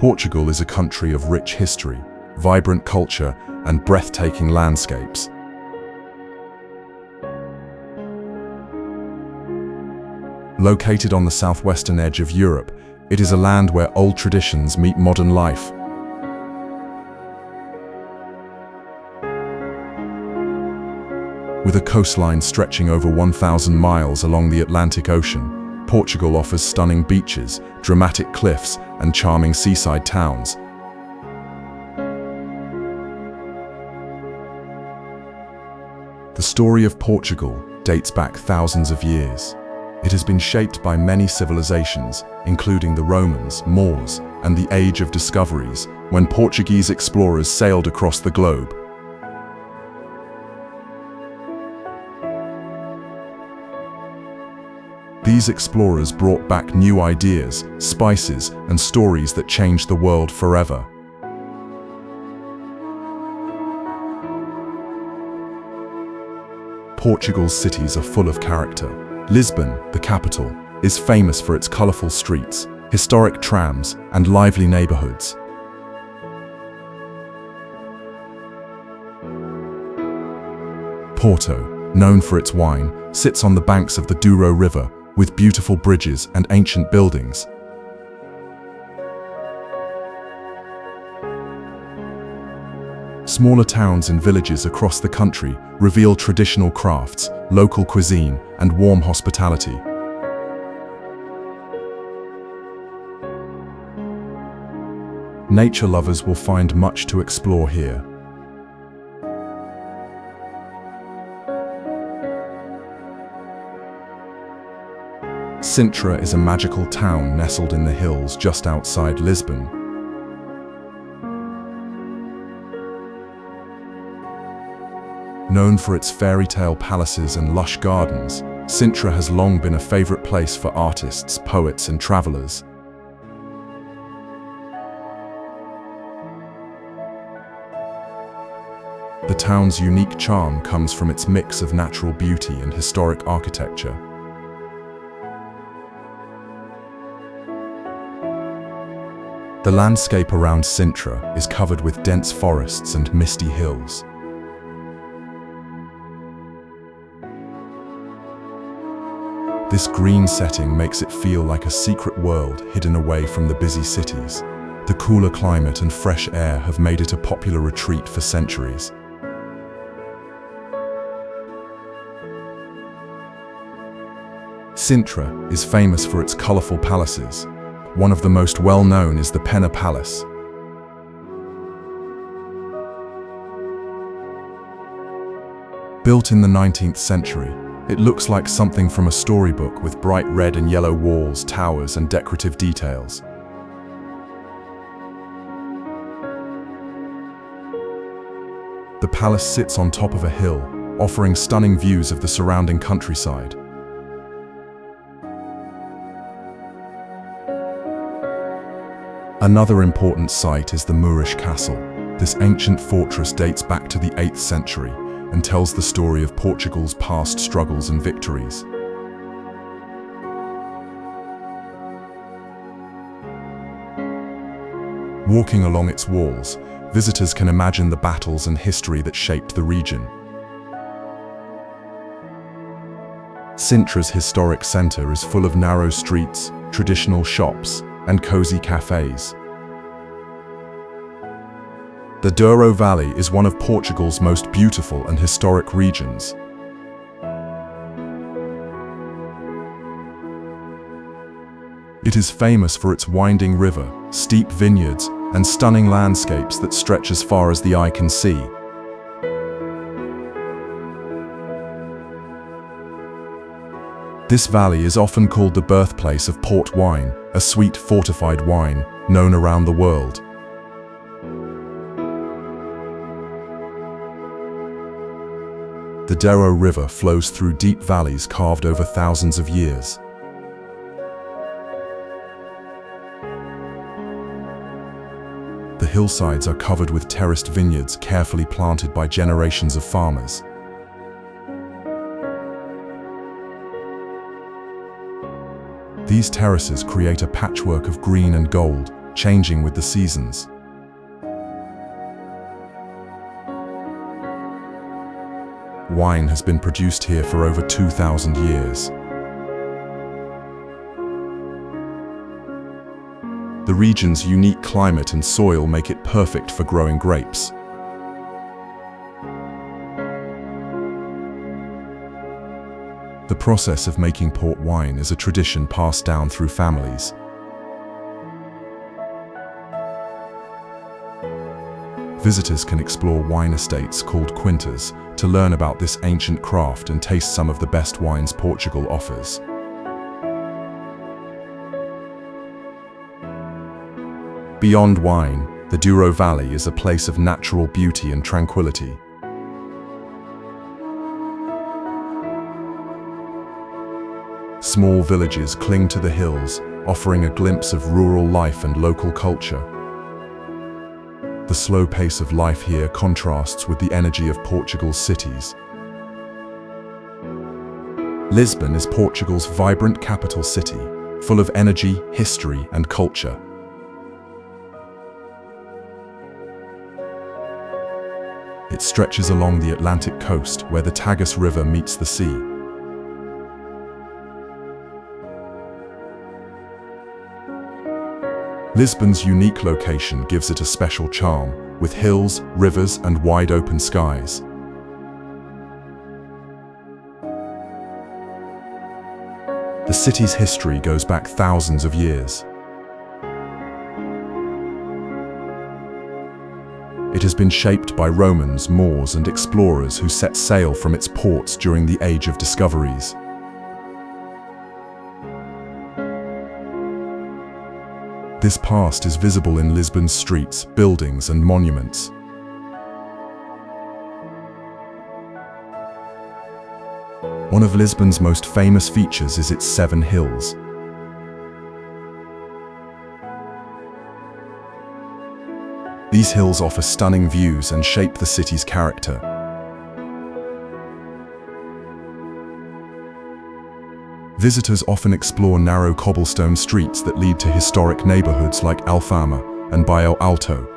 Portugal is a country of rich history, vibrant culture, and breathtaking landscapes. Located on the southwestern edge of Europe, it is a land where old traditions meet modern life. With a coastline stretching over 1,000 miles along the Atlantic Ocean, Portugal offers stunning beaches, dramatic cliffs, and charming seaside towns. The story of Portugal dates back thousands of years. It has been shaped by many civilizations, including the Romans, Moors, and the Age of Discoveries, when Portuguese explorers sailed across the globe. These explorers brought back new ideas, spices, and stories that changed the world forever. Portugal's cities are full of character. Lisbon, the capital, is famous for its colorful streets, historic trams, and lively neighborhoods. Porto, known for its wine, sits on the banks of the Douro River, with beautiful bridges and ancient buildings. Smaller towns and villages across the country reveal traditional crafts, local cuisine, and warm hospitality. Nature lovers will find much to explore here. Sintra is a magical town nestled in the hills just outside Lisbon. Known for its fairy tale palaces and lush gardens, Sintra has long been a favorite place for artists, poets, and travelers. The town's unique charm comes from its mix of natural beauty and historic architecture. The landscape around Sintra is covered with dense forests and misty hills. This green setting makes it feel like a secret world hidden away from the busy cities. The cooler climate and fresh air have made it a popular retreat for centuries. Sintra is famous for its colorful palaces. One of the most well-known is the Penna Palace. Built in the 19th century, it looks like something from a storybook with bright red and yellow walls, towers, and decorative details. The palace sits on top of a hill, offering stunning views of the surrounding countryside. Another important site is the Moorish Castle. This ancient fortress dates back to the 8th century and tells the story of Portugal's past struggles and victories. Walking along its walls, visitors can imagine the battles and history that shaped the region. Sintra's historic center is full of narrow streets, traditional shops, and cozy cafes. The Douro Valley is one of Portugal's most beautiful and historic regions. It is famous for its winding river, steep vineyards, and stunning landscapes that stretch as far as the eye can see. This valley is often called the birthplace of port wine, a sweet fortified wine known around the world. The Douro River flows through deep valleys carved over thousands of years. The hillsides are covered with terraced vineyards carefully planted by generations of farmers. These terraces create a patchwork of green and gold, changing with the seasons. Wine has been produced here for over 2,000 years. The region's unique climate and soil make it perfect for growing grapes. The process of making port wine is a tradition passed down through families. Visitors can explore wine estates called quintas to learn about this ancient craft and taste some of the best wines Portugal offers. Beyond wine, the Douro Valley is a place of natural beauty and tranquility. Small villages cling to the hills, offering a glimpse of rural life and local culture. The slow pace of life here contrasts with the energy of Portugal's cities. Lisbon is Portugal's vibrant capital city, full of energy, history, and culture. It stretches along the Atlantic coast where the Tagus River meets the sea. Lisbon's unique location gives it a special charm, with hills, rivers, and wide open skies. The city's history goes back thousands of years. It has been shaped by Romans, Moors, and explorers who set sail from its ports during the Age of Discoveries. This past is visible in Lisbon's streets, buildings, and monuments. One of Lisbon's most famous features is its 7 hills. These hills offer stunning views and shape the city's character. Visitors often explore narrow cobblestone streets that lead to historic neighborhoods like Alfama and Bairro Alto.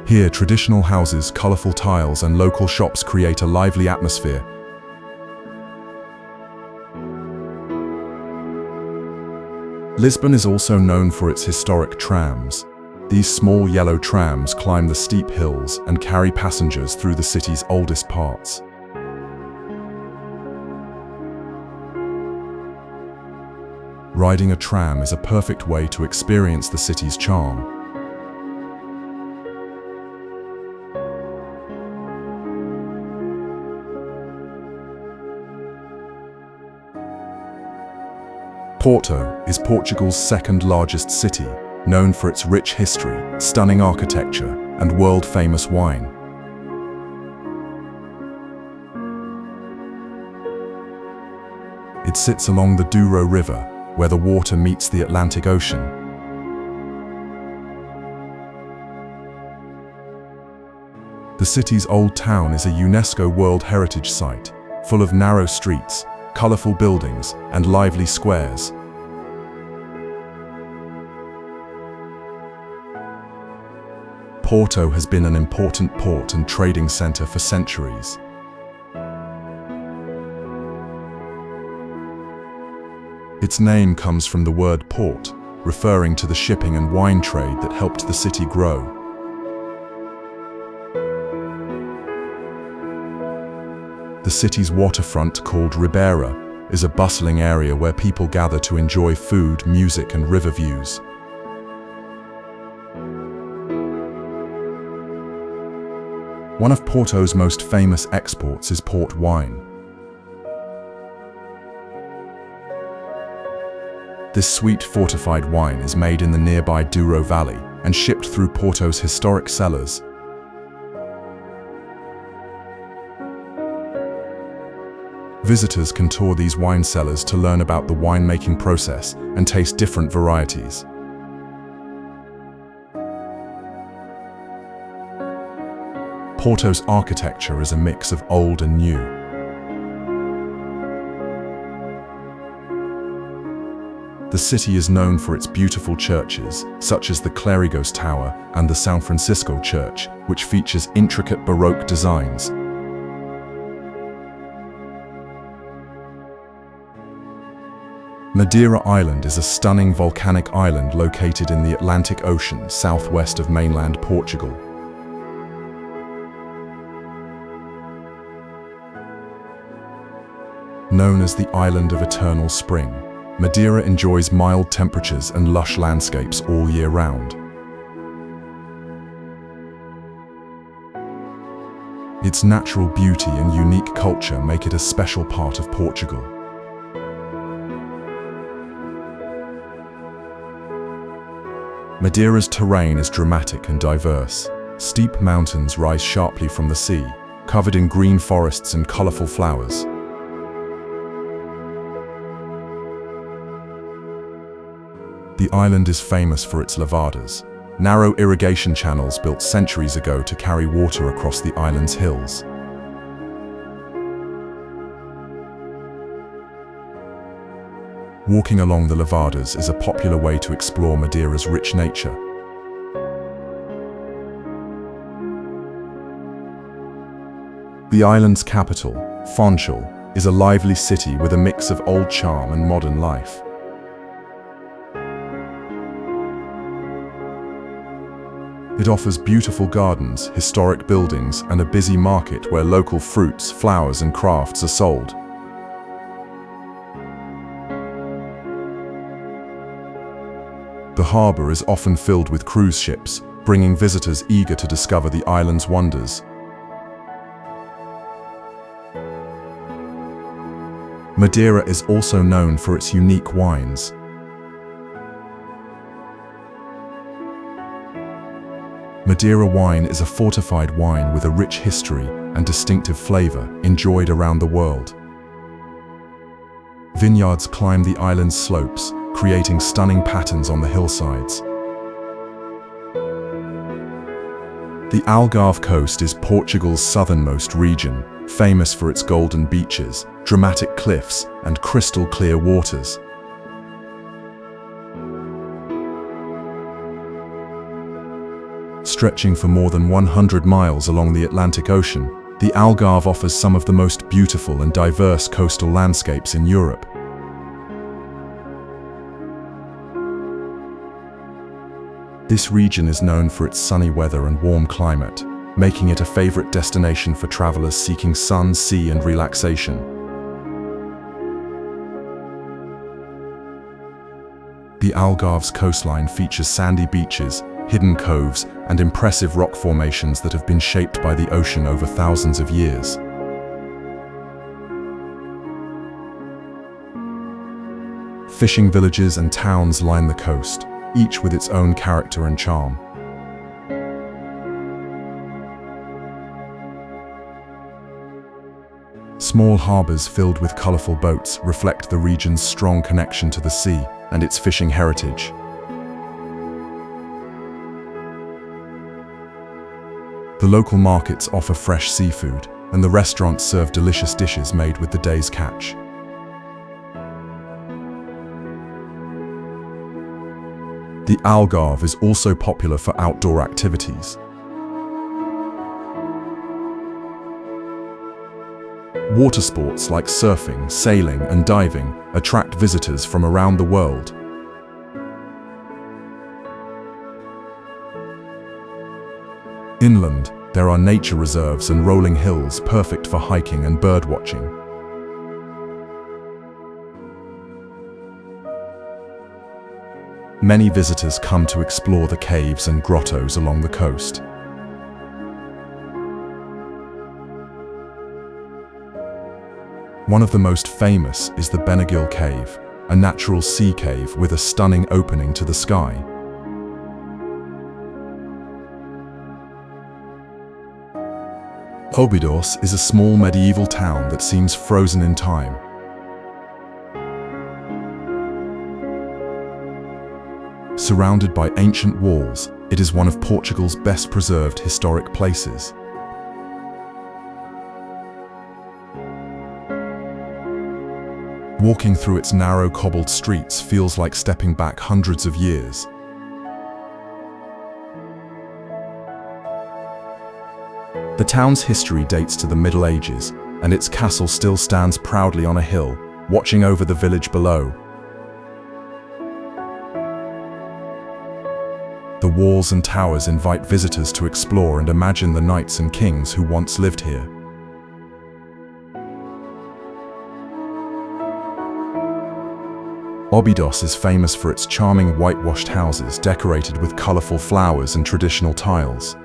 Here, traditional houses, colorful tiles, and local shops create a lively atmosphere. Lisbon is also known for its historic trams. These small yellow trams climb the steep hills and carry passengers through the city's oldest parts. Riding a tram is a perfect way to experience the city's charm. Porto is Portugal's second largest city, known for its rich history, stunning architecture, and world-famous wine. It sits along the Douro River, where the water meets the Atlantic Ocean. The city's old town is a UNESCO World Heritage Site, full of narrow streets, colorful buildings, and lively squares. Porto has been an important port and trading center for centuries. Its name comes from the word port, referring to the shipping and wine trade that helped the city grow. The city's waterfront, called Ribeira, is a bustling area where people gather to enjoy food, music, and river views. One of Porto's most famous exports is port wine. This sweet fortified wine is made in the nearby Douro Valley and shipped through Porto's historic cellars. Visitors can tour these wine cellars to learn about the winemaking process and taste different varieties. Porto's architecture is a mix of old and new. The city is known for its beautiful churches, such as the Clérigos Tower and the São Francisco Church, which features intricate Baroque designs. Madeira Island is a stunning volcanic island located in the Atlantic Ocean, southwest of mainland Portugal. Known as the Island of Eternal Spring, Madeira enjoys mild temperatures and lush landscapes all year round. Its natural beauty and unique culture make it a special part of Portugal. Madeira's terrain is dramatic and diverse. Steep mountains rise sharply from the sea, covered in green forests and colorful flowers. The island is famous for its lavadas, narrow irrigation channels built centuries ago to carry water across the island's hills. Walking along the lavadas is a popular way to explore Madeira's rich nature. The island's capital, Funchal, is a lively city with a mix of old charm and modern life. It offers beautiful gardens, historic buildings, and a busy market where local fruits, flowers, and crafts are sold. The harbour is often filled with cruise ships, bringing visitors eager to discover the island's wonders. Madeira is also known for its unique wines. Madeira wine is a fortified wine with a rich history and distinctive flavor, enjoyed around the world. Vineyards climb the island's slopes, creating stunning patterns on the hillsides. The Algarve Coast is Portugal's southernmost region, famous for its golden beaches, dramatic cliffs, and crystal-clear waters. Stretching for more than 100 miles along the Atlantic Ocean, the Algarve offers some of the most beautiful and diverse coastal landscapes in Europe. This region is known for its sunny weather and warm climate, making it a favorite destination for travelers seeking sun, sea, and relaxation. The Algarve's coastline features sandy beaches, hidden coves, and impressive rock formations that have been shaped by the ocean over thousands of years. Fishing villages and towns line the coast, each with its own character and charm. Small harbors filled with colorful boats reflect the region's strong connection to the sea and its fishing heritage. The local markets offer fresh seafood, and the restaurants serve delicious dishes made with the day's catch. The Algarve is also popular for outdoor activities. Water sports like surfing, sailing, and diving attract visitors from around the world. Inland, there are nature reserves and rolling hills perfect for hiking and birdwatching. Many visitors come to explore the caves and grottos along the coast. One of the most famous is the Benagil Cave, a natural sea cave with a stunning opening to the sky. Óbidos is a small medieval town that seems frozen in time. Surrounded by ancient walls, it is one of Portugal's best preserved historic places. Walking through its narrow cobbled streets feels like stepping back hundreds of years. The town's history dates to the Middle Ages, and its castle still stands proudly on a hill, watching over the village below. The walls and towers invite visitors to explore and imagine the knights and kings who once lived here. Óbidos is famous for its charming whitewashed houses decorated with colorful flowers and traditional tiles.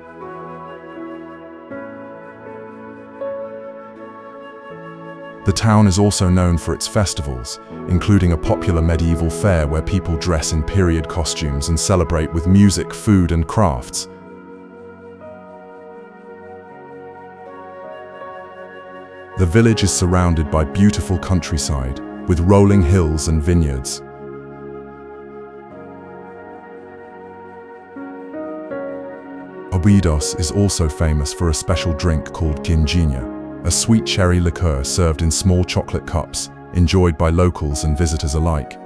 The town is also known for its festivals, including a popular medieval fair where people dress in period costumes and celebrate with music, food, and crafts. The village is surrounded by beautiful countryside, with rolling hills and vineyards. Óbidos is also famous for a special drink called ginginha, a sweet cherry liqueur served in small chocolate cups, enjoyed by locals and visitors alike.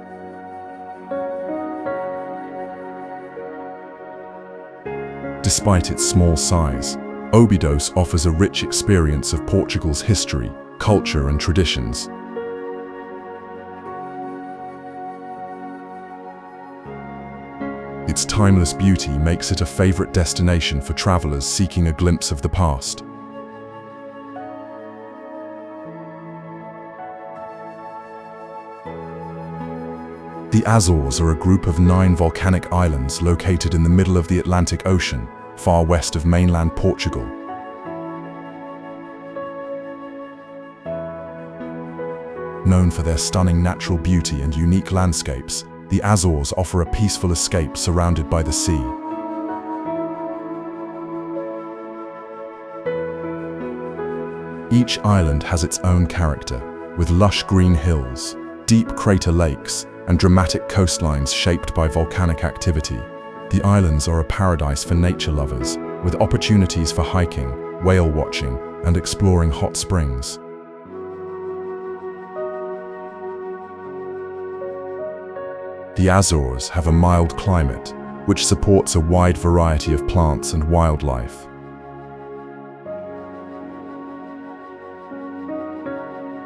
Despite its small size, Óbidos offers a rich experience of Portugal's history, culture, and traditions. Its timeless beauty makes it a favorite destination for travelers seeking a glimpse of the past. The Azores are a group of 9 volcanic islands located in the middle of the Atlantic Ocean, far west of mainland Portugal. Known for their stunning natural beauty and unique landscapes, the Azores offer a peaceful escape surrounded by the sea. Each island has its own character, with lush green hills, deep crater lakes, and dramatic coastlines shaped by volcanic activity. The islands are a paradise for nature lovers, with opportunities for hiking, whale watching, and exploring hot springs. The Azores have a mild climate, which supports a wide variety of plants and wildlife.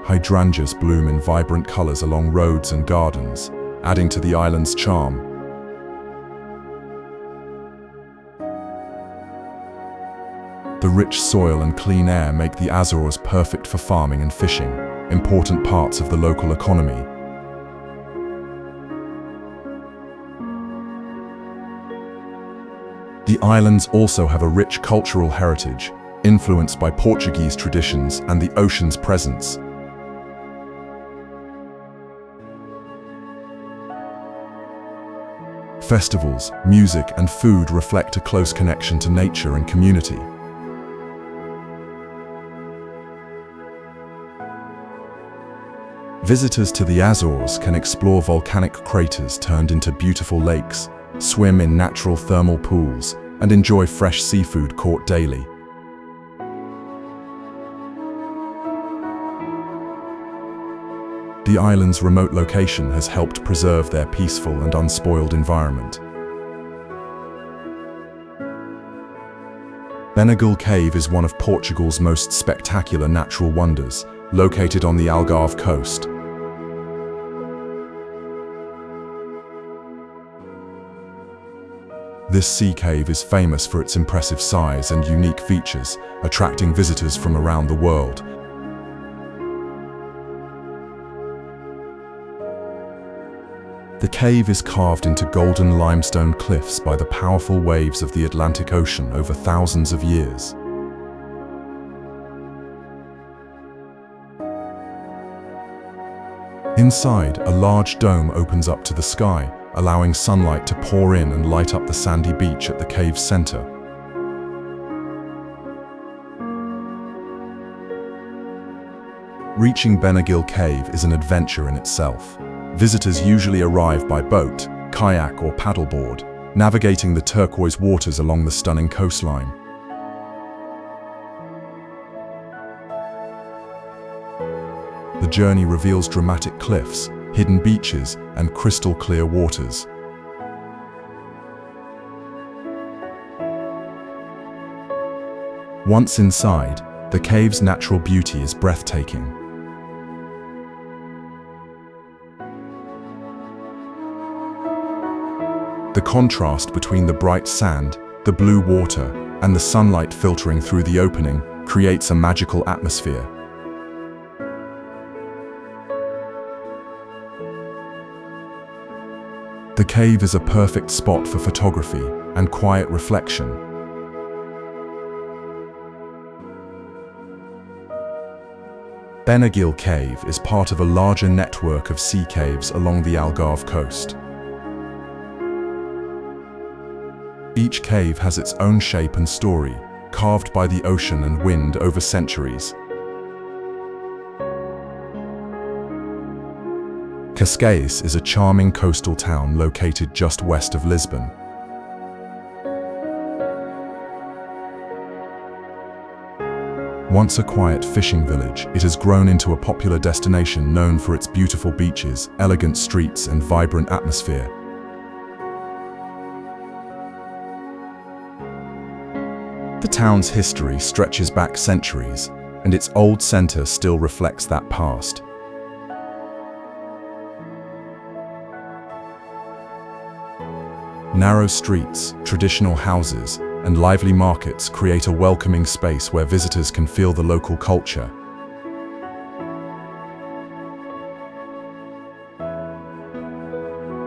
Hydrangeas bloom in vibrant colors along roads and gardens, adding to the island's charm. The rich soil and clean air make the Azores perfect for farming and fishing, important parts of the local economy. The islands also have a rich cultural heritage, influenced by Portuguese traditions and the ocean's presence. Festivals, music, and food reflect a close connection to nature and community. Visitors to the Azores can explore volcanic craters turned into beautiful lakes, swim in natural thermal pools, and enjoy fresh seafood caught daily. The island's remote location has helped preserve their peaceful and unspoiled environment. Benagil Cave is one of Portugal's most spectacular natural wonders, located on the Algarve Coast. This sea cave is famous for its impressive size and unique features, attracting visitors from around the world. The cave is carved into golden limestone cliffs by the powerful waves of the Atlantic Ocean over thousands of years. Inside, a large dome opens up to the sky, allowing sunlight to pour in and light up the sandy beach at the cave's center. Reaching Benagil Cave is an adventure in itself. Visitors usually arrive by boat, kayak, or paddleboard, navigating the turquoise waters along the stunning coastline. The journey reveals dramatic cliffs, hidden beaches, and crystal-clear waters. Once inside, the cave's natural beauty is breathtaking. The contrast between the bright sand, the blue water, and the sunlight filtering through the opening creates a magical atmosphere. The cave is a perfect spot for photography and quiet reflection. Benagil Cave is part of a larger network of sea caves along the Algarve Coast. Each cave has its own shape and story, carved by the ocean and wind over centuries. Cascais is a charming coastal town located just west of Lisbon. Once a quiet fishing village, it has grown into a popular destination known for its beautiful beaches, elegant streets, and vibrant atmosphere. The town's history stretches back centuries, and its old center still reflects that past. Narrow streets, traditional houses, and lively markets create a welcoming space where visitors can feel the local culture.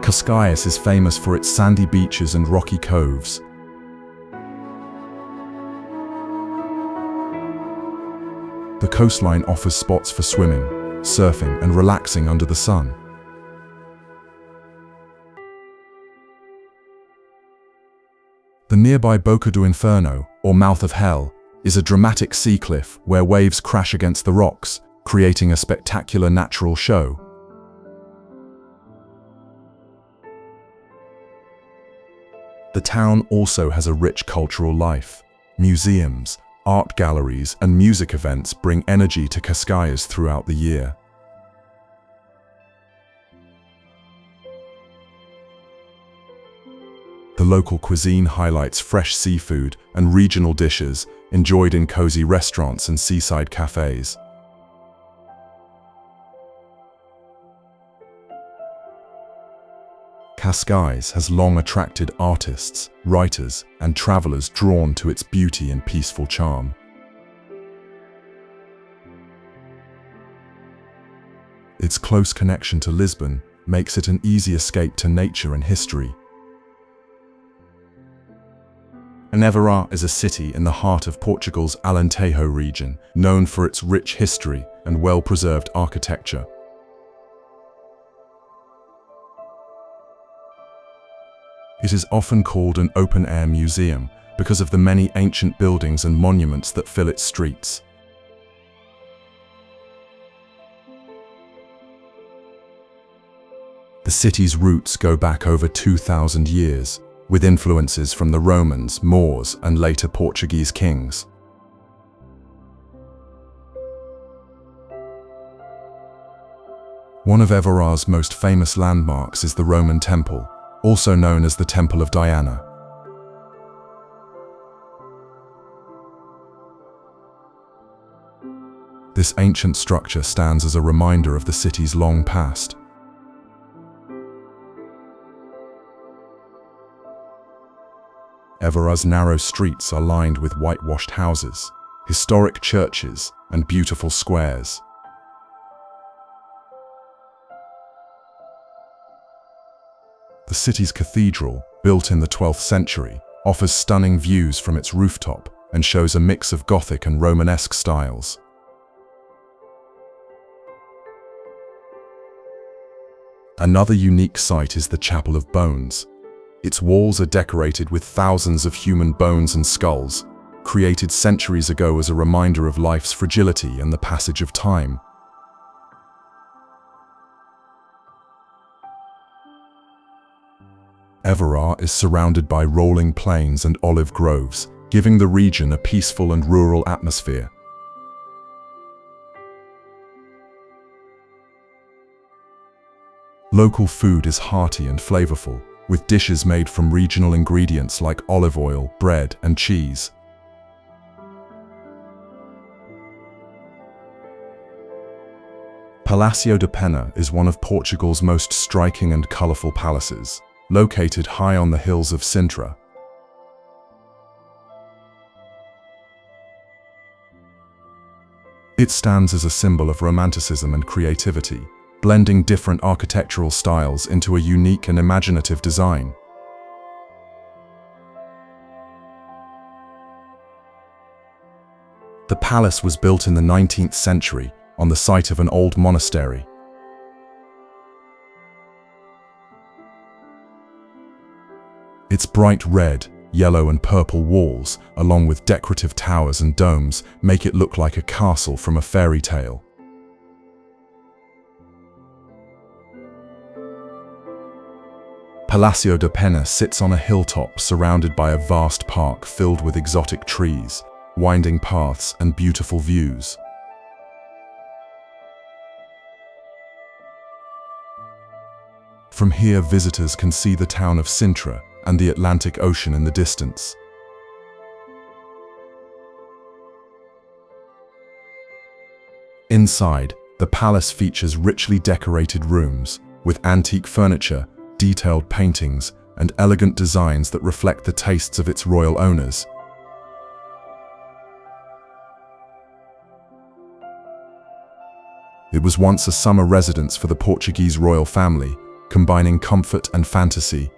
Cascais is famous for its sandy beaches and rocky coves. The coastline offers spots for swimming, surfing, and relaxing under the sun. The nearby Boca do Inferno, or Mouth of Hell, is a dramatic sea cliff where waves crash against the rocks, creating a spectacular natural show. The town also has a rich cultural life. Museums, art galleries, and music events bring energy to Cascais throughout the year. The local cuisine highlights fresh seafood and regional dishes enjoyed in cozy restaurants and seaside cafes. Cascais has long attracted artists, writers, and travelers drawn to its beauty and peaceful charm. Its close connection to Lisbon makes it an easy escape to nature and history. Évora is a city in the heart of Portugal's Alentejo region, known for its rich history and well-preserved architecture. It is often called an open-air museum because of the many ancient buildings and monuments that fill its streets. The city's roots go back over 2,000 years, with influences from the Romans, Moors, and later Portuguese kings. One of Évora's most famous landmarks is the Roman Temple, also known as the Temple of Diana. This ancient structure stands as a reminder of the city's long past. Évora's narrow streets are lined with whitewashed houses, historic churches, and beautiful squares. The city's cathedral, built in the 12th century, offers stunning views from its rooftop and shows a mix of Gothic and Romanesque styles. Another unique site is the Chapel of Bones. Its walls are decorated with thousands of human bones and skulls, created centuries ago as a reminder of life's fragility and the passage of time. Évora is surrounded by rolling plains and olive groves, giving the region a peaceful and rural atmosphere. Local food is hearty and flavorful, with dishes made from regional ingredients like olive oil, bread, and cheese. Palácio de Pena is one of Portugal's most striking and colorful palaces, located high on the hills of Sintra. It stands as a symbol of romanticism and creativity, blending different architectural styles into a unique and imaginative design. The palace was built in the 19th century on the site of an old monastery. Its bright red, yellow and purple walls, along with decorative towers and domes, make it look like a castle from a fairy tale. Palácio de Pena sits on a hilltop surrounded by a vast park filled with exotic trees, winding paths and beautiful views. From here, visitors can see the town of Sintra and the Atlantic Ocean in the distance. Inside, the palace features richly decorated rooms with antique furniture, detailed paintings, and elegant designs that reflect the tastes of its royal owners. It was once a summer residence for the Portuguese royal family, combining comfort and fantasy.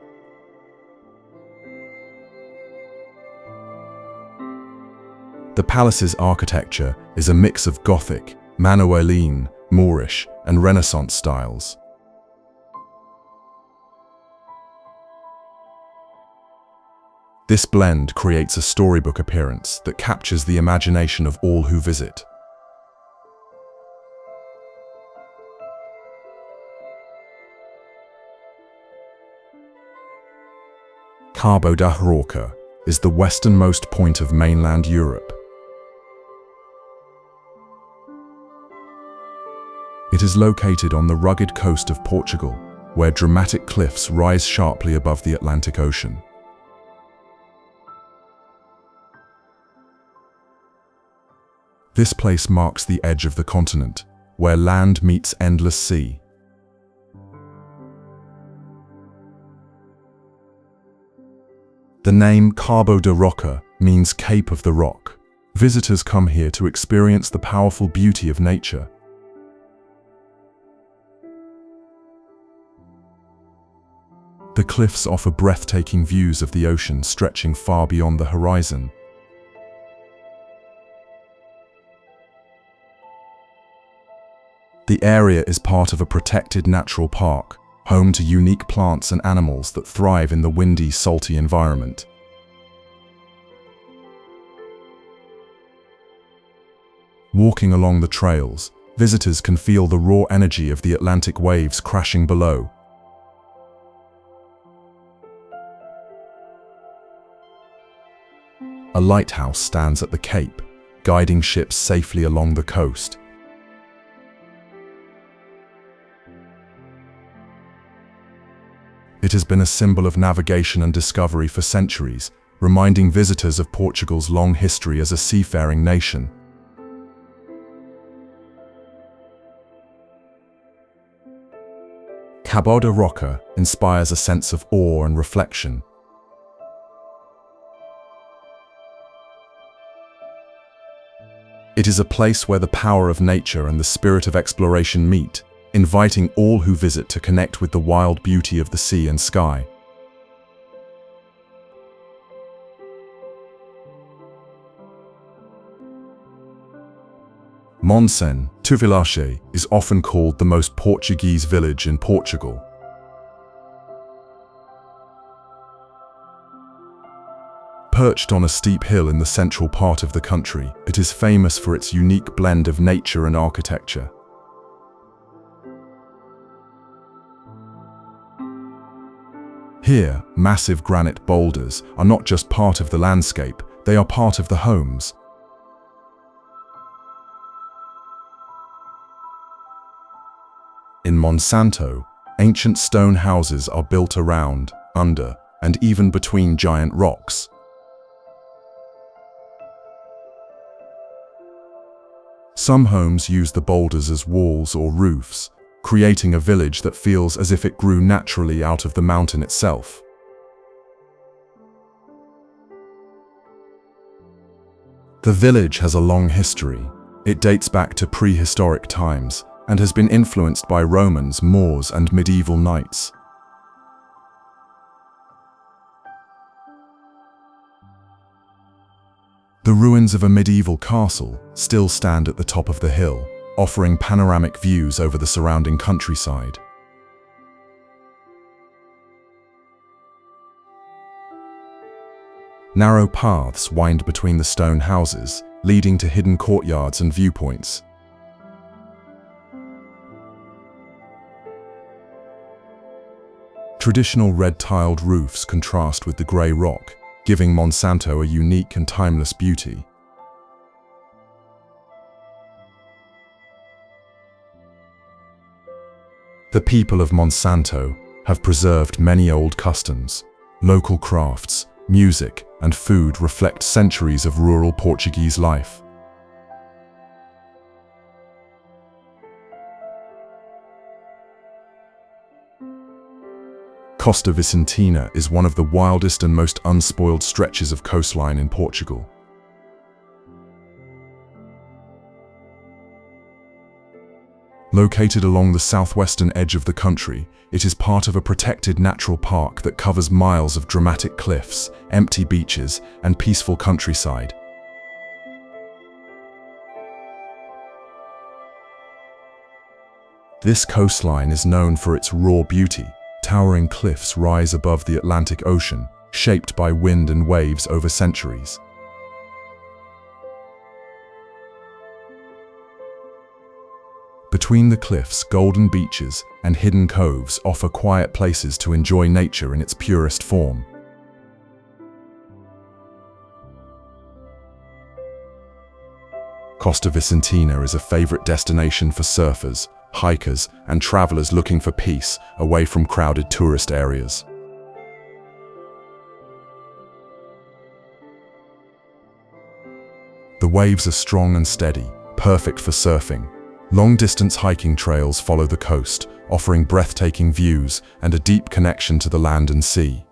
The palace's architecture is a mix of Gothic, Manueline, Moorish, and Renaissance styles. This blend creates a storybook appearance that captures the imagination of all who visit. Cabo da Roca is the westernmost point of mainland Europe. It is located on the rugged coast of Portugal, where dramatic cliffs rise sharply above the Atlantic Ocean. This place marks the edge of the continent, where land meets endless sea. The name Cabo da Roca means Cape of the Rock. Visitors come here to experience the powerful beauty of nature. The cliffs offer breathtaking views of the ocean stretching far beyond the horizon. The area is part of a protected natural park, home to unique plants and animals that thrive in the windy, salty environment. Walking along the trails, visitors can feel the raw energy of the Atlantic waves crashing below. A lighthouse stands at the cape, guiding ships safely along the coast. It has been a symbol of navigation and discovery for centuries, reminding visitors of Portugal's long history as a seafaring nation. Cabo da Roca inspires a sense of awe and reflection. It is a place where the power of nature and the spirit of exploration meet, inviting all who visit to connect with the wild beauty of the sea and sky. Monsan, Tuvilache, is often called the most Portuguese village in Portugal. Perched on a steep hill in the central part of the country, it is famous for its unique blend of nature and architecture. Here, massive granite boulders are not just part of the landscape, they are part of the homes. In Monsanto, Ancient stone houses are built around, under, and even between giant rocks. Some homes use the boulders as walls or roofs, creating a village that feels as if it grew naturally out of the mountain itself. The village has a long history. It dates back to prehistoric times and has been influenced by Romans, Moors, and medieval knights. The ruins of a medieval castle still stand at the top of the hill, offering panoramic views over the surrounding countryside. Narrow paths wind between the stone houses, leading to hidden courtyards and viewpoints. Traditional red-tiled roofs contrast with the grey rock, giving Monsan a unique and timeless beauty. The people of Monsan have preserved many old customs. Local crafts, music, and food reflect centuries of rural Portuguese life. Costa Vicentina is one of the wildest and most unspoiled stretches of coastline in Portugal. Located along the southwestern edge of the country, it is part of a protected natural park that covers miles of dramatic cliffs, empty beaches, and peaceful countryside. This coastline is known for its raw beauty. Towering cliffs rise above the Atlantic Ocean, shaped by wind and waves over centuries. Between the cliffs, golden beaches and hidden coves offer quiet places to enjoy nature in its purest form. Costa Vicentina is a favorite destination for surfers, hikers, and travelers looking for peace away from crowded tourist areas. The waves are strong and steady, perfect for surfing. Long-distance hiking trails follow the coast, offering breathtaking views and a deep connection to the land and sea.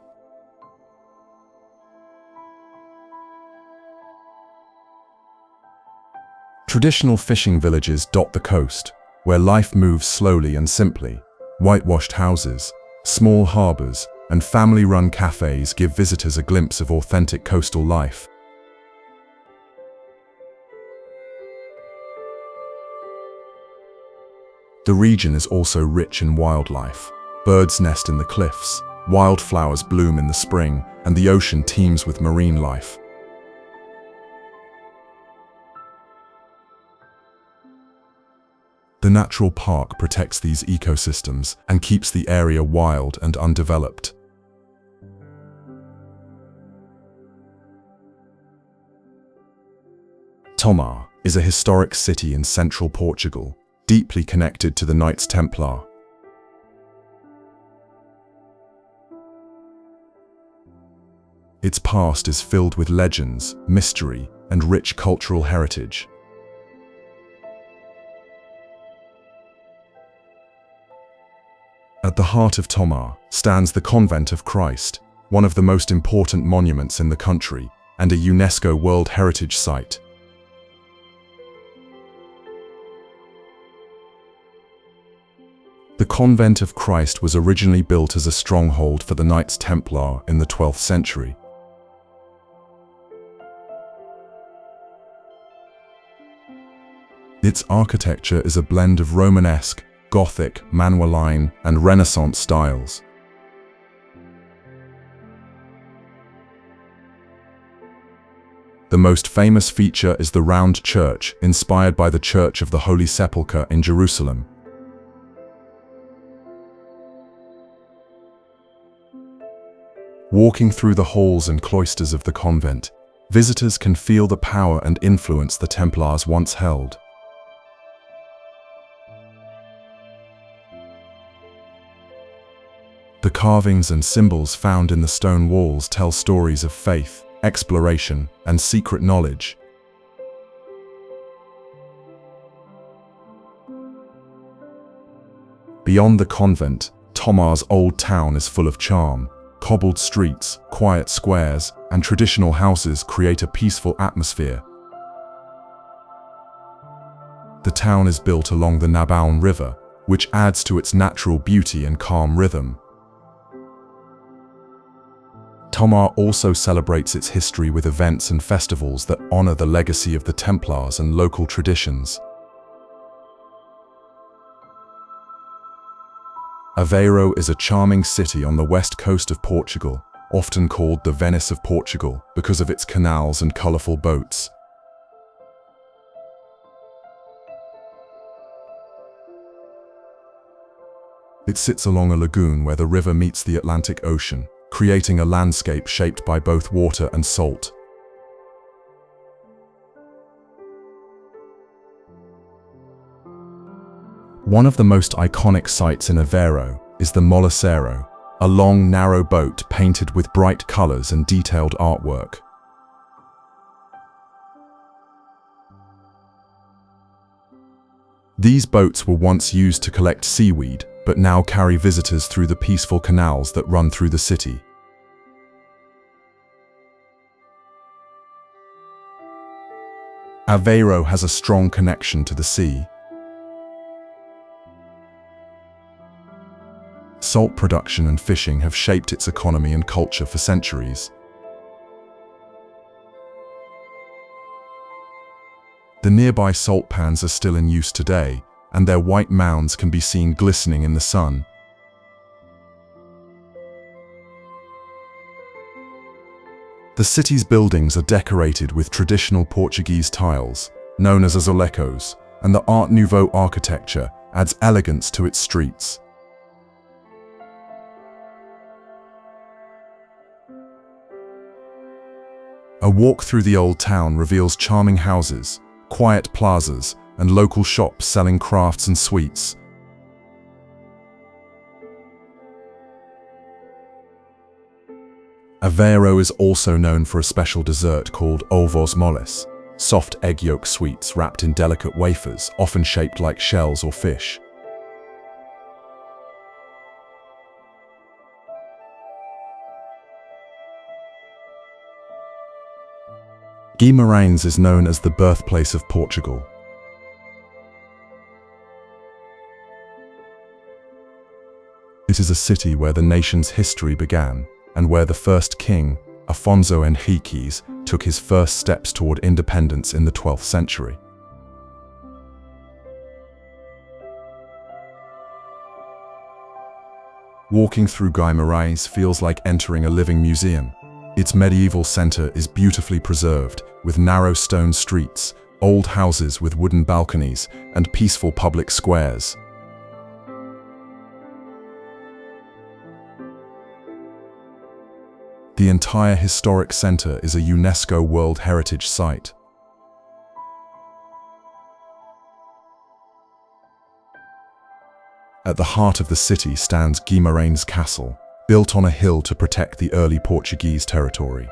Traditional fishing villages dot the coast, where life moves slowly and simply. Whitewashed houses, small harbors, and family-run cafes give visitors a glimpse of authentic coastal life. The region is also rich in wildlife. Birds nest in the cliffs, wildflowers bloom in the spring, and the ocean teems with marine life. The natural park protects these ecosystems and keeps the area wild and undeveloped. Tomar is a historic city in central Portugal, deeply connected to the Knights Templar. Its past is filled with legends, mystery, and rich cultural heritage. At the heart of Tomar stands the Convent of Christ, one of the most important monuments in the country and a UNESCO World Heritage Site. The Convent of Christ was originally built as a stronghold for the Knights Templar in the 12th century. Its architecture is a blend of Romanesque, Gothic, Manueline, and Renaissance styles. The most famous feature is the round church, inspired by the Church of the Holy Sepulchre in Jerusalem. Walking through the halls and cloisters of the convent, visitors can feel the power and influence the Templars once held. The carvings and symbols found in the stone walls tell stories of faith, exploration, and secret knowledge. Beyond the convent, Tomar's old town is full of charm. Cobbled streets, quiet squares, and traditional houses create a peaceful atmosphere. The town is built along the Nabaun River, which adds to its natural beauty and calm rhythm. Tomar also celebrates its history with events and festivals that honor the legacy of the Templars and local traditions. Aveiro is a charming city on the west coast of Portugal, often called the Venice of Portugal because of its canals and colorful boats. It sits along a lagoon where the river meets the Atlantic Ocean, creating a landscape shaped by both water and salt. One of the most iconic sights in Aveiro is the Moliceiro, a long, narrow boat painted with bright colors and detailed artwork. These boats were once used to collect seaweed, but now carry visitors through the peaceful canals that run through the city. Aveiro has a strong connection to the sea. Salt production and fishing have shaped its economy and culture for centuries. The nearby salt pans are still in use today, and their white mounds can be seen glistening in the sun. The city's buildings are decorated with traditional Portuguese tiles, known as azulejos, and the Art Nouveau architecture adds elegance to its streets. A walk through the old town reveals charming houses, quiet plazas, and local shops selling crafts and sweets. Aveiro is also known for a special dessert called ovos moles, soft egg yolk sweets wrapped in delicate wafers, often shaped like shells or fish. Guimarães is known as the birthplace of Portugal. It is a city where the nation's history began, and where the first king, Afonso Henriques, took his first steps toward independence in the 12th century. Walking through Guimarães feels like entering a living museum. Its medieval center is beautifully preserved, with narrow stone streets, old houses with wooden balconies, and peaceful public squares. The entire historic center is a UNESCO World Heritage Site. At the heart of the city stands Guimarães Castle, built on a hill to protect the early Portuguese territory.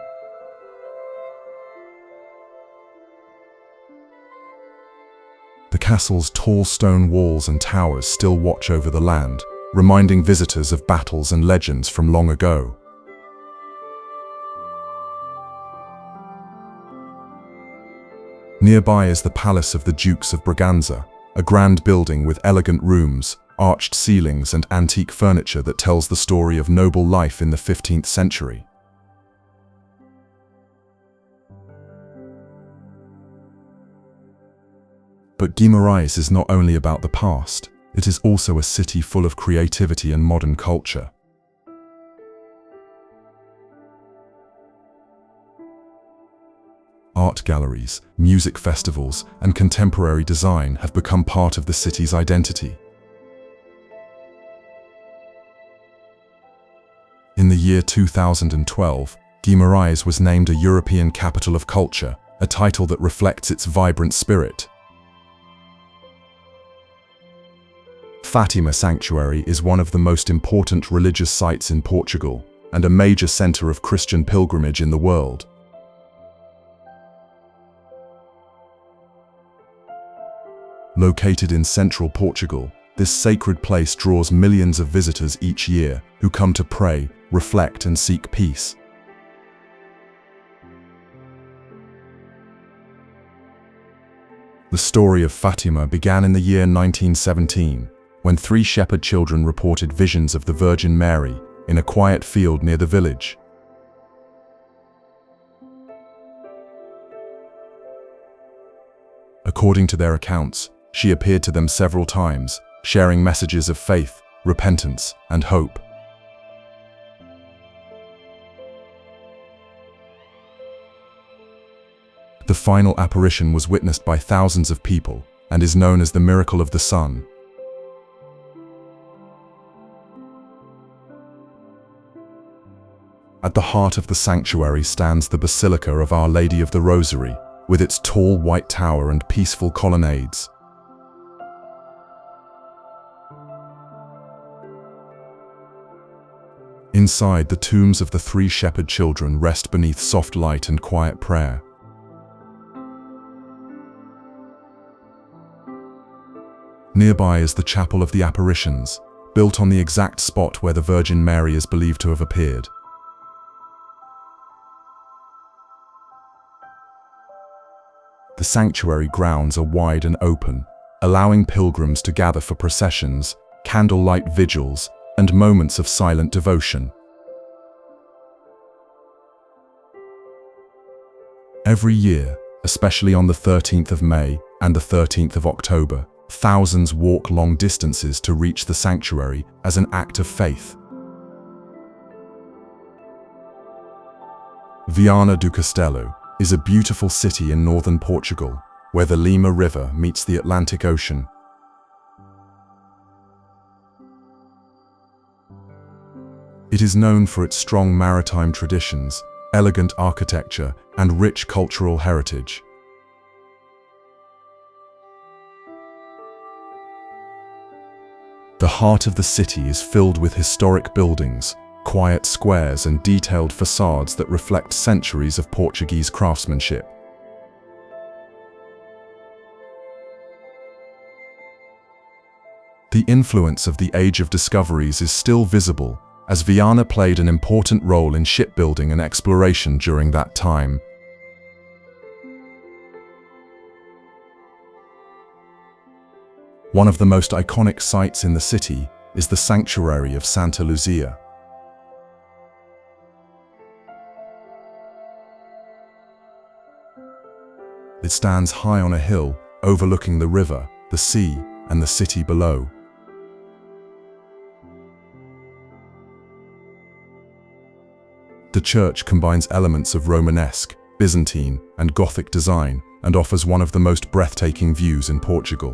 The castle's tall stone walls and towers still watch over the land, reminding visitors of battles and legends from long ago. Nearby is the Palace of the Dukes of Braganza, a grand building with elegant rooms, arched ceilings and antique furniture that tells the story of noble life in the 15th century. But Guimarães is not only about the past, it is also a city full of creativity and modern culture. Art galleries, music festivals, and contemporary design have become part of the city's identity. In the year 2012, Guimarães was named a European Capital of Culture, a title that reflects its vibrant spirit. Fátima Sanctuary is one of the most important religious sites in Portugal and a major center of Christian pilgrimage in the world. Located in central Portugal, this sacred place draws millions of visitors each year who come to pray, reflect, and seek peace. The story of Fátima began in the year 1917, when 3 shepherd children reported visions of the Virgin Mary in a quiet field near the village. According to their accounts, she appeared to them several times, sharing messages of faith, repentance, and hope. The final apparition was witnessed by thousands of people and is known as the Miracle of the Sun. At the heart of the sanctuary stands the Basilica of Our Lady of the Rosary, with its tall white tower and peaceful colonnades. Inside, the tombs of the 3 shepherd children rest beneath soft light and quiet prayer. Nearby is the Chapel of the Apparitions, built on the exact spot where the Virgin Mary is believed to have appeared. The sanctuary grounds are wide and open, allowing pilgrims to gather for processions, candlelight vigils, and moments of silent devotion. Every year, especially on the 13th of May and the 13th of October, thousands walk long distances to reach the sanctuary as an act of faith. Viana do Castelo is a beautiful city in northern Portugal, where the Lima River meets the Atlantic Ocean. It is known for its strong maritime traditions, elegant architecture, and rich cultural heritage. The heart of the city is filled with historic buildings, quiet squares, and detailed facades that reflect centuries of Portuguese craftsmanship. The influence of the Age of Discoveries is still visible, as Viana played an important role in shipbuilding and exploration during that time. One of the most iconic sites in the city is the sanctuary of Santa Luzia. It stands high on a hill, overlooking the river, the sea, and the city below. The church combines elements of Romanesque, Byzantine, and Gothic design and offers one of the most breathtaking views in Portugal.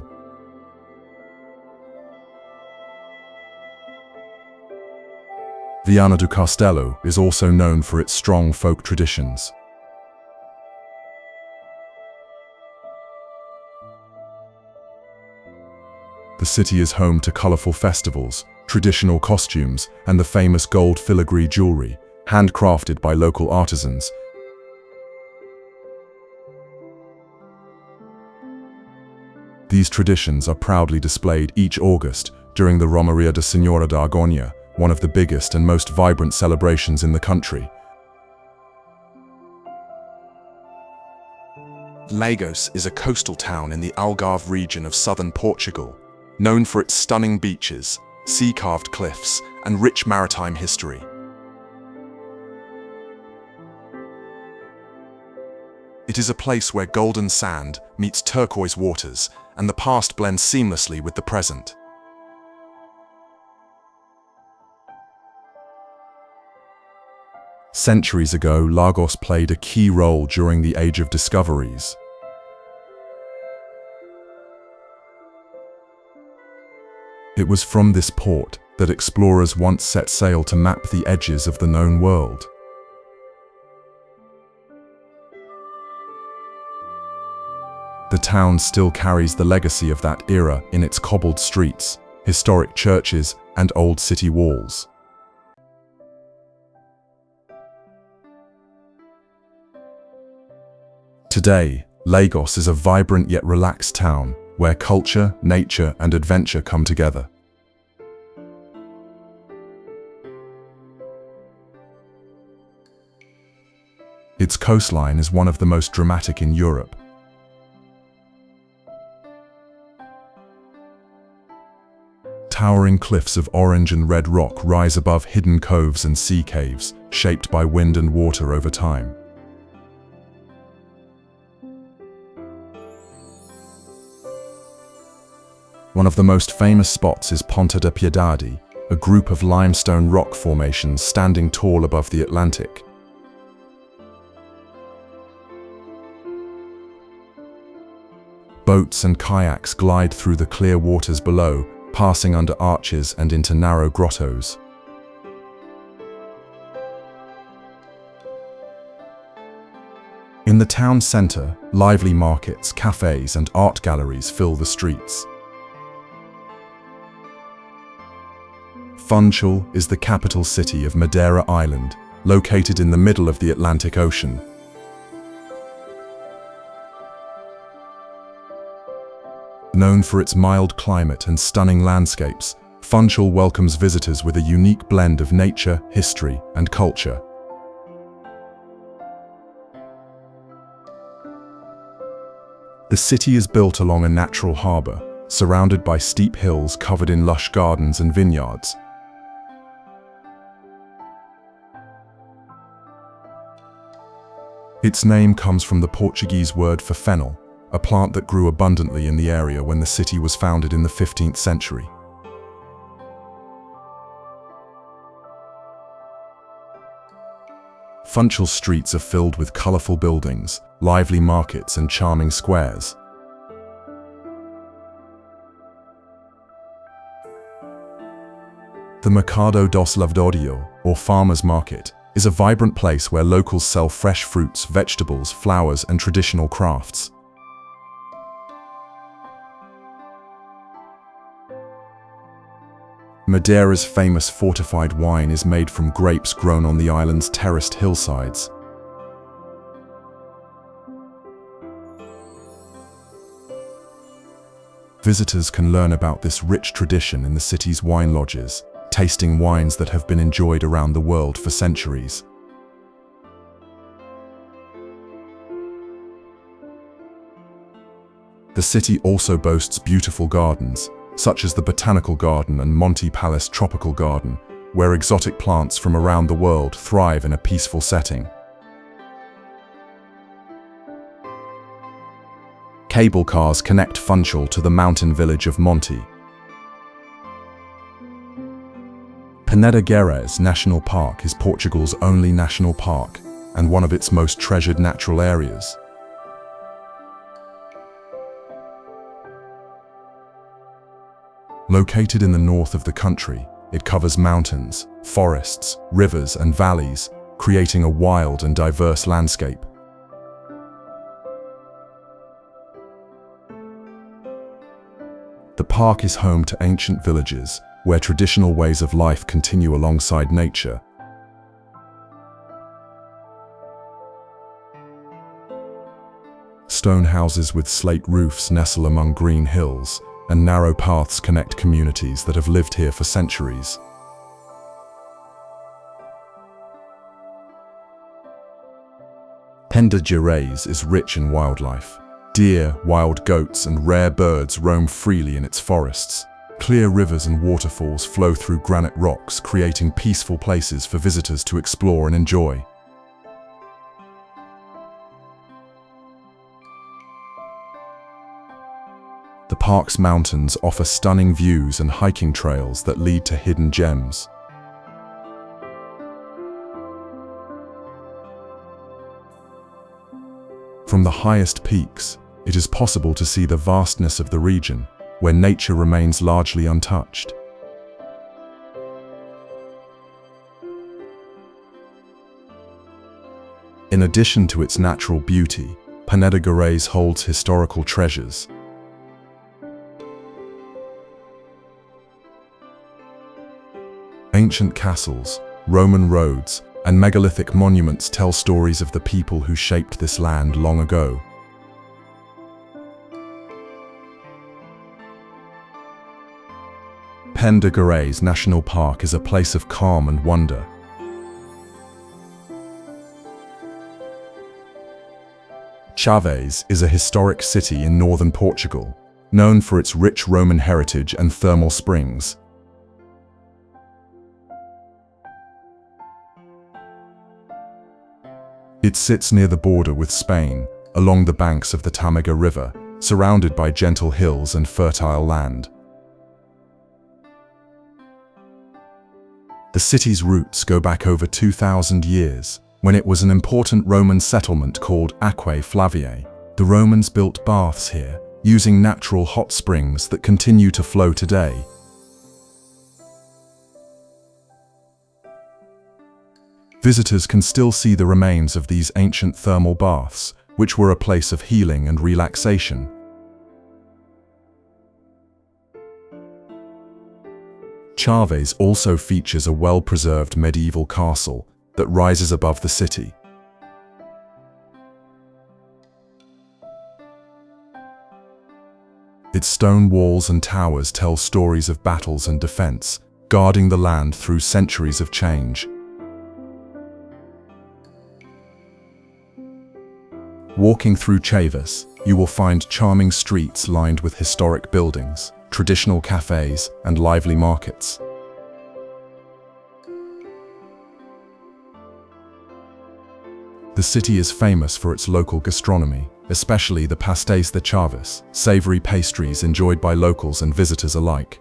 Viana do Castelo is also known for its strong folk traditions. The city is home to colorful festivals, traditional costumes, and the famous gold filigree jewelry, handcrafted by local artisans. These traditions are proudly displayed each August during the Romaria de Senhora da Agonia, one of the biggest and most vibrant celebrations in the country. Lagos is a coastal town in the Algarve region of southern Portugal, known for its stunning beaches, sea-carved cliffs, and rich maritime history. It is a place where golden sand meets turquoise waters, and the past blends seamlessly with the present. Centuries ago, Lagos played a key role during the Age of Discoveries. It was from this port that explorers once set sail to map the edges of the known world. The town still carries the legacy of that era in its cobbled streets, historic churches, and old city walls. Today, Lagos is a vibrant yet relaxed town where culture, nature, and adventure come together. Its coastline is one of the most dramatic in Europe. Towering cliffs of orange and red rock rise above hidden coves and sea caves, shaped by wind and water over time. One of the most famous spots is Ponta da Piedade, a group of limestone rock formations standing tall above the Atlantic. Boats and kayaks glide through the clear waters below, passing under arches and into narrow grottos. In the town centre, lively markets, cafes, and art galleries fill the streets. Funchal is the capital city of Madeira Island, located in the middle of the Atlantic Ocean. Known for its mild climate and stunning landscapes, Funchal welcomes visitors with a unique blend of nature, history, and culture. The city is built along a natural harbour, surrounded by steep hills covered in lush gardens and vineyards. Its name comes from the Portuguese word for fennel, a plant that grew abundantly in the area when the city was founded in the 15th century. Funchal's streets are filled with colourful buildings, lively markets, and charming squares. The Mercado dos Lavradorio, or Farmers Market, is a vibrant place where locals sell fresh fruits, vegetables, flowers, and traditional crafts. Madeira's famous fortified wine is made from grapes grown on the island's terraced hillsides. Visitors can learn about this rich tradition in the city's wine lodges, tasting wines that have been enjoyed around the world for centuries. The city also boasts beautiful gardens, such as the Botanical Garden and Monte Palace Tropical Garden, where exotic plants from around the world thrive in a peaceful setting. Cable cars connect Funchal to the mountain village of Monte. Peneda-Gerês National Park is Portugal's only national park and one of its most treasured natural areas. Located in the north of the country, it covers mountains, forests, rivers, and valleys, creating a wild and diverse landscape. The park is home to ancient villages, where traditional ways of life continue alongside nature. Stone houses with slate roofs nestle among green hills, and narrow paths connect communities that have lived here for centuries. Peneda-Gerês is rich in wildlife. Deer, wild goats, and rare birds roam freely in its forests. Clear rivers and waterfalls flow through granite rocks, creating peaceful places for visitors to explore and enjoy. The park's mountains offer stunning views and hiking trails that lead to hidden gems. From the highest peaks, it is possible to see the vastness of the region, where nature remains largely untouched. In addition to its natural beauty, Peneda-Gerês holds historical treasures. Ancient castles, Roman roads, and megalithic monuments tell stories of the people who shaped this land long ago. Peneda-Gerês National Park is a place of calm and wonder. Chaves is a historic city in northern Portugal, known for its rich Roman heritage and thermal springs. It sits near the border with Spain, along the banks of the Tâmega River, surrounded by gentle hills and fertile land. The city's roots go back over 2,000 years, when it was an important Roman settlement called Aquae Flaviae. The Romans built baths here, using natural hot springs that continue to flow today. Visitors can still see the remains of these ancient thermal baths, which were a place of healing and relaxation. Chaves also features a well-preserved medieval castle that rises above the city. Its stone walls and towers tell stories of battles and defense, guarding the land through centuries of change. Walking through Chaves, you will find charming streets lined with historic buildings, traditional cafes, and lively markets. The city is famous for its local gastronomy, especially the pastéis de Chaves, savory pastries enjoyed by locals and visitors alike.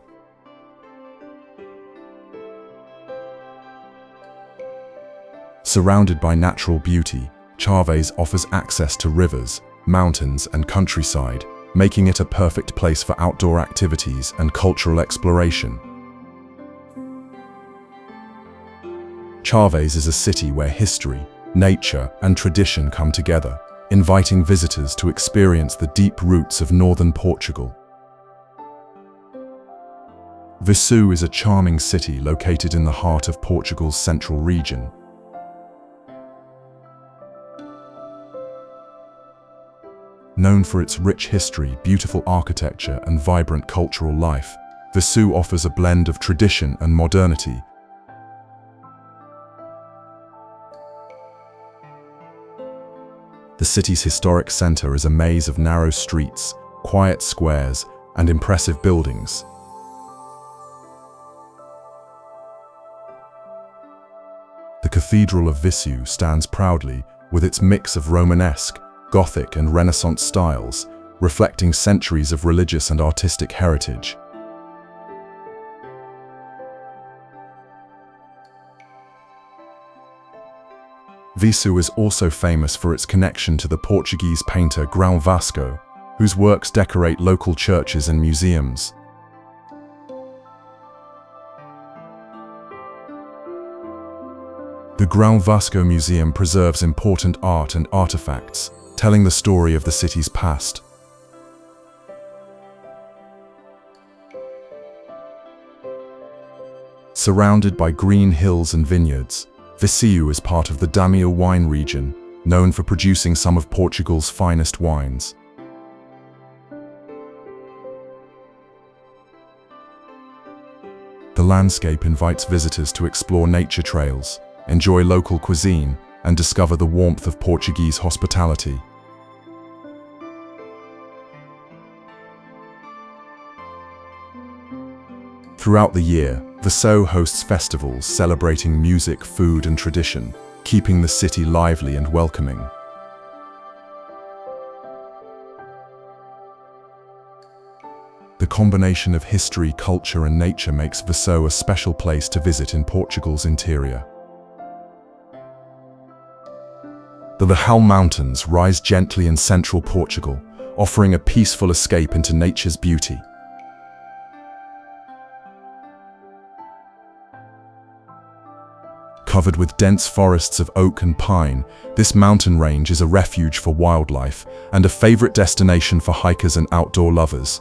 Surrounded by natural beauty, Chaves offers access to rivers, mountains, and countryside, making it a perfect place for outdoor activities and cultural exploration. Chaves is a city where history, nature, and tradition come together, inviting visitors to experience the deep roots of northern Portugal. Viseu is a charming city located in the heart of Portugal's central region. Known for its rich history, beautiful architecture, and vibrant cultural life, Viseu offers a blend of tradition and modernity. The city's historic center is a maze of narrow streets, quiet squares, and impressive buildings. The Cathedral of Viseu stands proudly with its mix of Romanesque, Gothic, and Renaissance styles, reflecting centuries of religious and artistic heritage. Viseu is also famous for its connection to the Portuguese painter João Vasco, whose works decorate local churches and museums. The João Vasco Museum preserves important art and artifacts, telling the story of the city's past. Surrounded by green hills and vineyards, Viseu is part of the Damião wine region, known for producing some of Portugal's finest wines. The landscape invites visitors to explore nature trails, enjoy local cuisine, and discover the warmth of Portuguese hospitality. Throughout the year, Viseu hosts festivals celebrating music, food, and tradition, keeping the city lively and welcoming. The combination of history, culture, and nature makes Viseu a special place to visit in Portugal's interior. The Lousã Mountains rise gently in central Portugal, offering a peaceful escape into nature's beauty. Covered with dense forests of oak and pine, this mountain range is a refuge for wildlife and a favorite destination for hikers and outdoor lovers.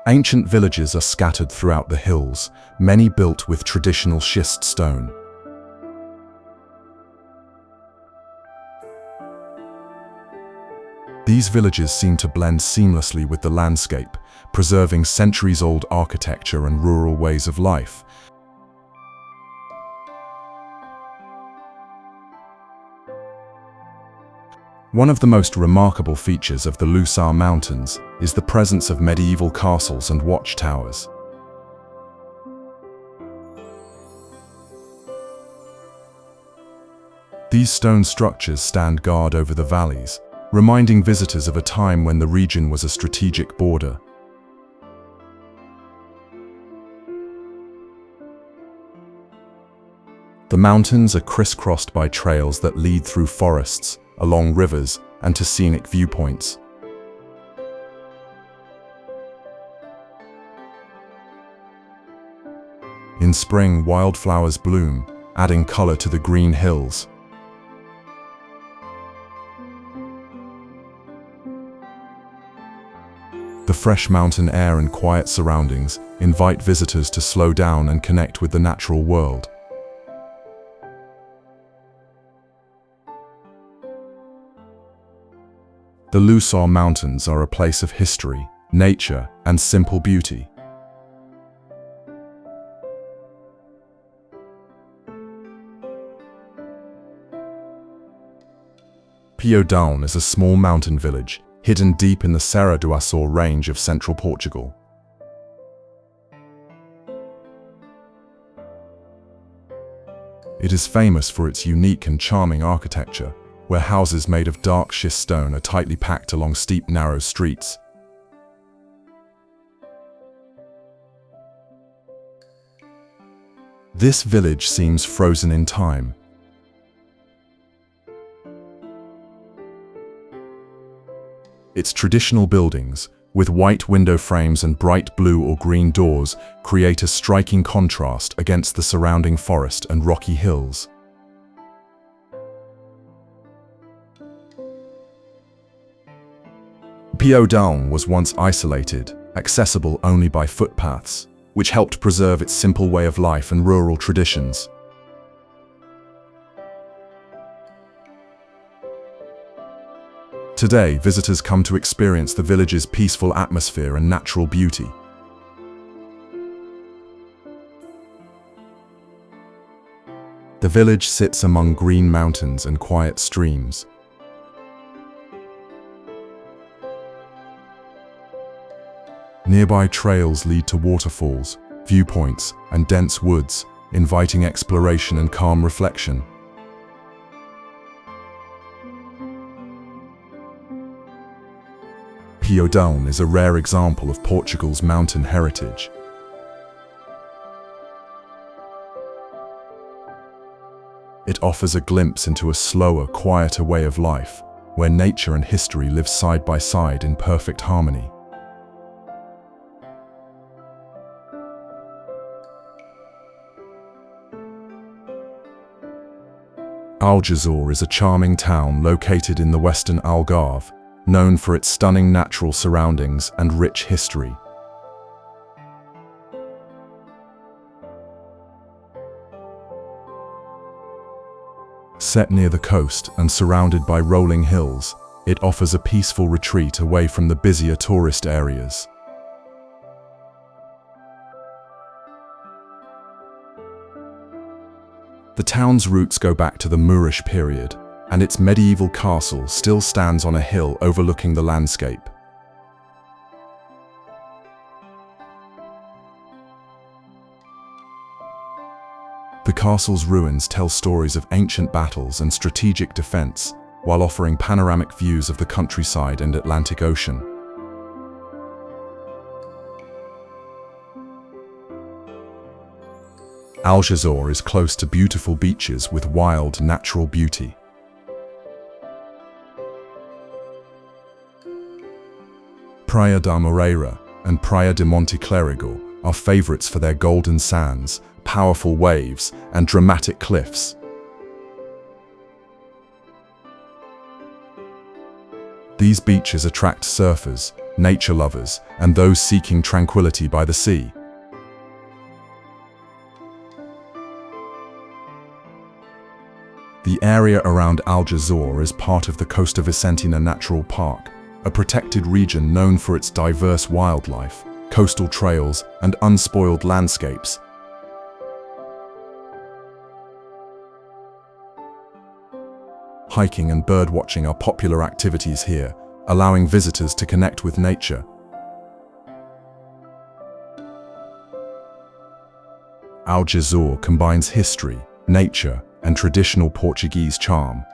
Ancient villages are scattered throughout the hills, many built with traditional schist stone. These villages seem to blend seamlessly with the landscape, preserving centuries-old architecture and rural ways of life. One of the most remarkable features of the Lousã Mountains is the presence of medieval castles and watchtowers. These stone structures stand guard over the valleys, reminding visitors of a time when the region was a strategic border. The mountains are crisscrossed by trails that lead through forests, along rivers, and to scenic viewpoints. In spring, wildflowers bloom, adding color to the green hills. The fresh mountain air and quiet surroundings invite visitors to slow down and connect with the natural world. The Lousã Mountains are a place of history, nature, and simple beauty. Piódão is a small mountain village hidden deep in the Serra do Açor range of central Portugal. It is famous for its unique and charming architecture, where houses made of dark schist stone are tightly packed along steep, narrow streets. This village seems frozen in time. Its traditional buildings, with white window frames and bright blue or green doors, create a striking contrast against the surrounding forest and rocky hills. Piódão was once isolated, accessible only by footpaths, which helped preserve its simple way of life and rural traditions. Today, visitors come to experience the village's peaceful atmosphere and natural beauty. The village sits among green mountains and quiet streams. Nearby trails lead to waterfalls, viewpoints, and dense woods, inviting exploration and calm reflection. Piódão is a rare example of Portugal's mountain heritage. It offers a glimpse into a slower, quieter way of life, where nature and history live side by side in perfect harmony. Aljezur is a charming town located in the western Algarve, known for its stunning natural surroundings and rich history. Set near the coast and surrounded by rolling hills, it offers a peaceful retreat away from the busier tourist areas. The town's roots go back to the Moorish period, and its medieval castle still stands on a hill overlooking the landscape. The castle's ruins tell stories of ancient battles and strategic defense, while offering panoramic views of the countryside and Atlantic Ocean. Aljezur is close to beautiful beaches with wild, natural beauty. Praia da Moreira and Praia de Monte Clérigo are favorites for their golden sands, powerful waves, and dramatic cliffs. These beaches attract surfers, nature lovers, and those seeking tranquility by the sea. The area around Aljezur is part of the Costa Vicentina Natural Park, a protected region known for its diverse wildlife, coastal trails, and unspoiled landscapes. Hiking and birdwatching are popular activities here, allowing visitors to connect with nature. Aljezur combines history, nature, and traditional Portuguese charm,